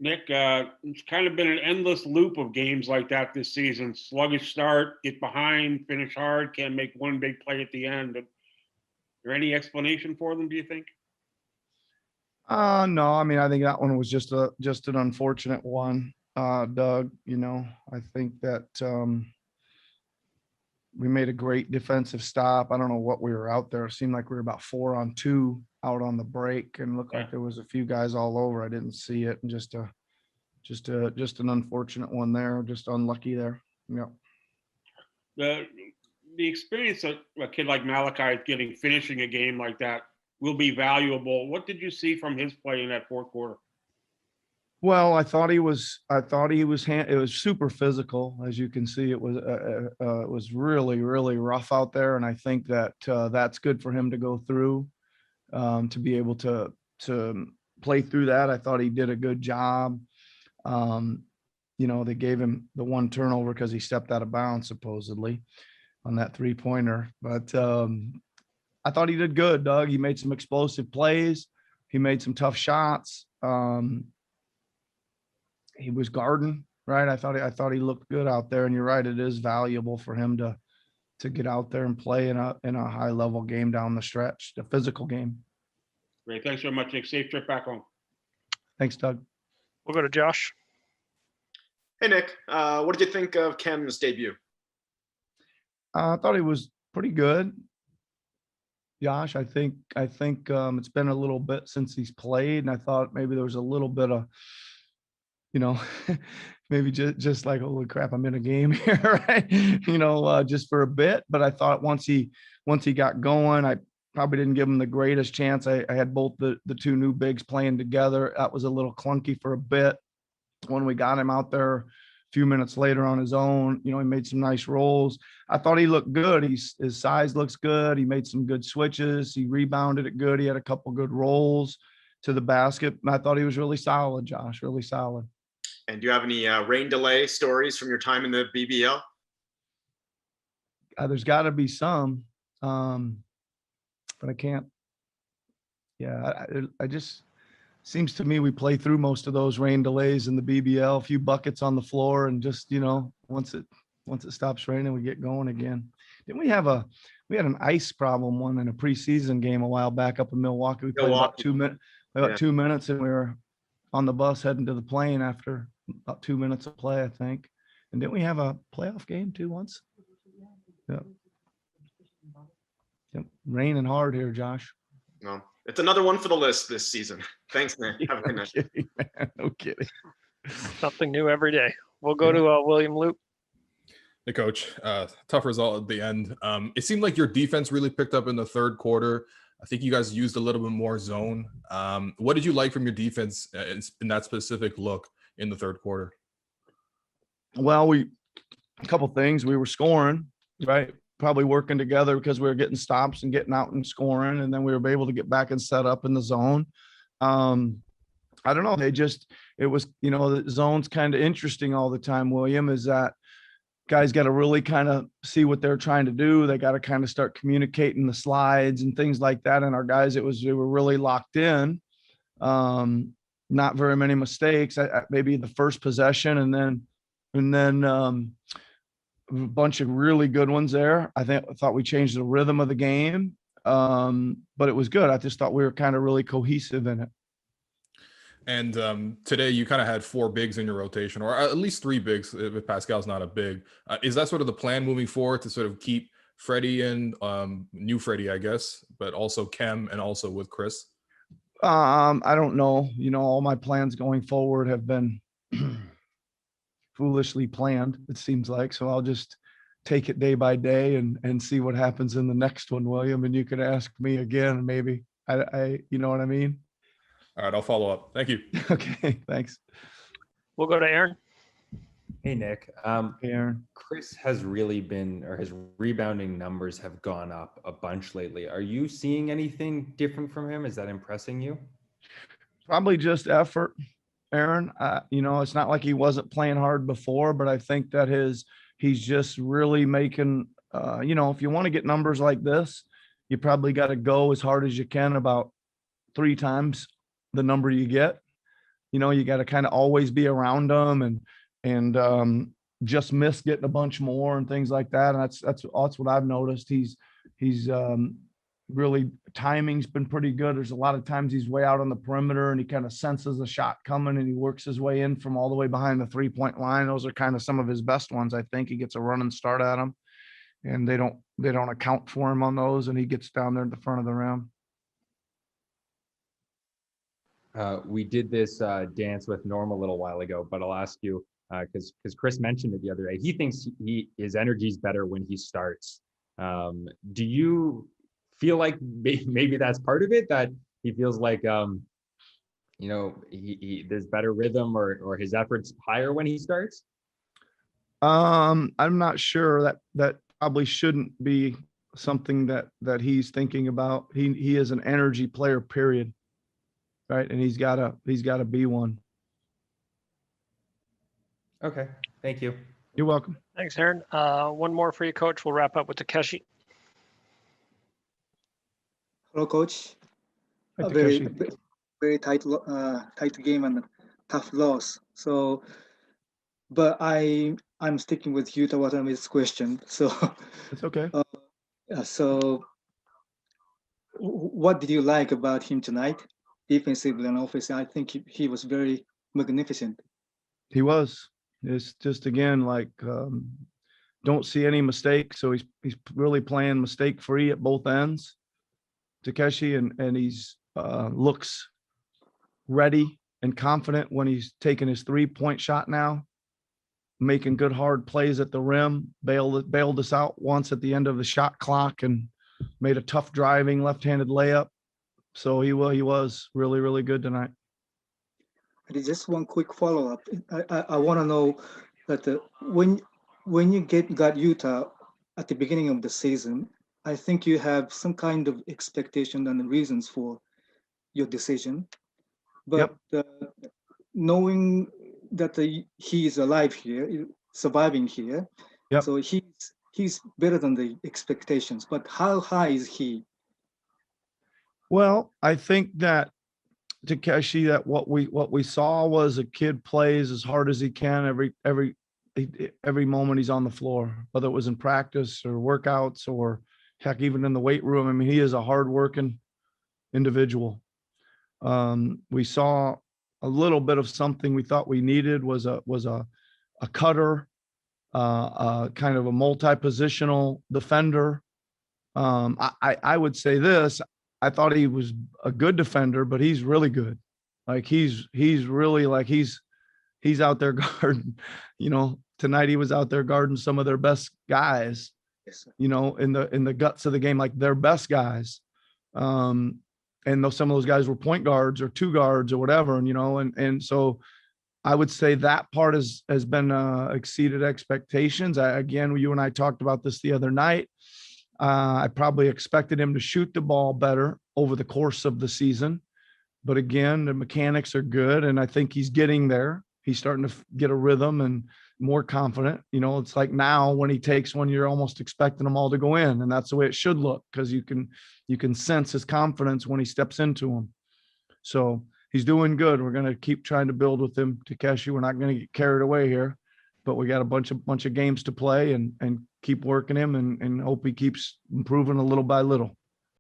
Nick, it's kind of been an endless loop of games like that this season. Sluggish start, get behind, finish hard, can't make one big play at the end. Is there any explanation for them, do you think? No, I mean, I think that one was just an unfortunate one, Doug. I think that we made a great defensive stop. I don't know what we were out there. It seemed like we were about 4-on-2 out on the break, and looked like there was a few guys all over. I didn't see it, and just an unfortunate one there, just unlucky there. Yeah. The experience of a kid like Malachi getting finishing a game like that will be valuable. What did you see from his play in that fourth quarter? Well, I thought he was. It was super physical, as you can see. It was really, really rough out there, and I think that that's good for him to go through, to be able to play through that. I thought he did a good job. They gave him the one turnover because he stepped out of bounds supposedly on that 3-pointer, but I thought he did good, Doug. He made some explosive plays. He made some tough shots. He was guarding, right? I thought he looked good out there, and you're right. It is valuable for him to get out there and play in a high level game down the stretch, a physical game. Great. Thanks very much, Nick. Safe trip back home. Thanks, Doug. We'll go to Josh. Hey, Nick. What did you think of Kem's debut? I thought he was pretty good. Josh, I think it's been a little bit since he's played, and I thought maybe there was a little bit of, maybe just like, holy crap, I'm in a game here, right? Just for a bit. But I thought once he got going, I probably didn't give him the greatest chance. I had both the two new bigs playing together. That was a little clunky for a bit. When we got him out there a few minutes later on his own, he made some nice rolls. I thought he looked good. His size looks good. He made some good switches. He rebounded it good. He had a couple good rolls to the basket. And I thought he was really solid, Josh, really solid. And do you have any rain delay stories from your time in the BBL? There's got to be some, but I can't. Yeah, I just seems to me we play through most of those rain delays in the BBL. A few buckets on the floor, and just once it stops raining, we get going again. Didn't we had an ice problem one in a preseason game a while back up in Milwaukee? We played about 2 minutes, and we were on the bus heading to the plane after about 2 minutes of play, I think. And didn't we have a playoff game too once? Yep. Raining hard here, Josh. No, it's another one for the list this season. Thanks, man. Have a good night. Kidding, man. No kidding. Something new every day. We'll go to William Loop. Hey, Coach. Tough result at the end. It seemed like your defense really picked up in the third quarter. I think you guys used a little bit more zone. What did you like from your defense in that specific look in the third quarter? Well, a couple things. We were scoring, right? Probably working together because we were getting stops and getting out and scoring, and then we were able to get back and set up in the zone. I don't know. It was, the zone's kind of interesting all the time, William, is that guys got to really kind of see what they're trying to do. They got to kind of start communicating the slides and things like that. And our guys, they were really locked in. Not very many mistakes. Maybe the first possession, and then a bunch of really good ones there. I thought we changed the rhythm of the game, but it was good. I just thought we were kind of really cohesive in it. And today you kind of had 4 bigs in your rotation, or at least 3 bigs if Pascal's not a big. Is that sort of the plan moving forward, to sort of keep Freddie in, new Freddie, I guess, but also Kem and also with Chris? I don't know. All my plans going forward have been foolishly planned, it seems like. So I'll just take it day by day and see what happens in the next one, William. And you can ask me again, maybe. You know what I mean? All right, I'll follow up. Thank you. Okay, thanks. We'll go to Aaron. Hey, Nick. Hey, Aaron. Chris has really been, or his rebounding numbers have gone up a bunch lately. Are you seeing anything different from him? Is that impressing you? Probably just effort, Aaron. It's not like he wasn't playing hard before, but I think that he's just really making, if you want to get numbers like this, you probably got to go as hard as you can, about 3 times the number you get. you got to kind of always be around him and just miss getting a bunch more and things like that. And that's what I've noticed. He's really timing's been pretty good. There's a lot of times he's way out on the perimeter and he kind of senses a shot coming and he works his way in from all the way behind the 3-point line. Those are kind of some of his best ones. I think he gets a running start at them and they don't account for him on those. And he gets down there at the front of the rim. We did this dance with Norm a little while ago, but I'll ask you because Chris mentioned it the other day. He thinks his energy is better when he starts. Do you feel like maybe that's part of it, that he feels like there's better rhythm or his efforts higher when he starts? I'm not sure. That probably shouldn't be something that he's thinking about. He is an energy player, period. Right. And he's gotta be one. Okay. Thank you. You're welcome. Thanks, Aaron. One more for you, Coach. We'll wrap up with Takeshi. Hello, Coach. Hi, A very, Takeshi. very tight game and tough loss. So, but I'm sticking with Yuta Watanabe's question. So, It's okay. so what did you like about him tonight, defensively and offensively? I think he was very magnificent. He was. It's just again like don't see any mistakes. So he's really playing mistake free at both ends, Takeshi, and he's looks ready and confident when he's taking his 3-point shot now, making good hard plays at the rim, bailed us out once at the end of the shot clock and made a tough driving left-handed layup. So he was really, really good tonight. And just one quick follow-up. I want to know that when you got Utah at the beginning of the season, I think you have some kind of expectation and reasons for your decision. But knowing that he is alive here, surviving here, so he's better than the expectations. But how high is he? Well, I think that Takeshi, that what we saw was a kid plays as hard as he can every moment he's on the floor, whether it was in practice or workouts or heck, even in the weight room. I mean, he is a hardworking individual. We saw a little bit of something we thought we needed was a cutter, kind of a multi-positional defender. I would say this. I thought he was a good defender, but he's really good. Like he's really like he's out there guarding, tonight he was out there guarding some of their best guys, in the guts of the game, like their best guys. And some of those guys were point guards or two guards or whatever. And so I would say that part has been exceeded expectations. Again, you and I talked about this the other night. I probably expected him to shoot the ball better over the course of the season. But again, the mechanics are good, and I think he's getting there. He's starting to get a rhythm and more confident. It's like now when he takes one, you're almost expecting them all to go in, and that's the way it should look because you can sense his confidence when he steps into them. So he's doing good. We're going to keep trying to build with him, Takeshi. We're not going to get carried away here, but we got a bunch of games to play and keep working him and hope he keeps improving a little by little.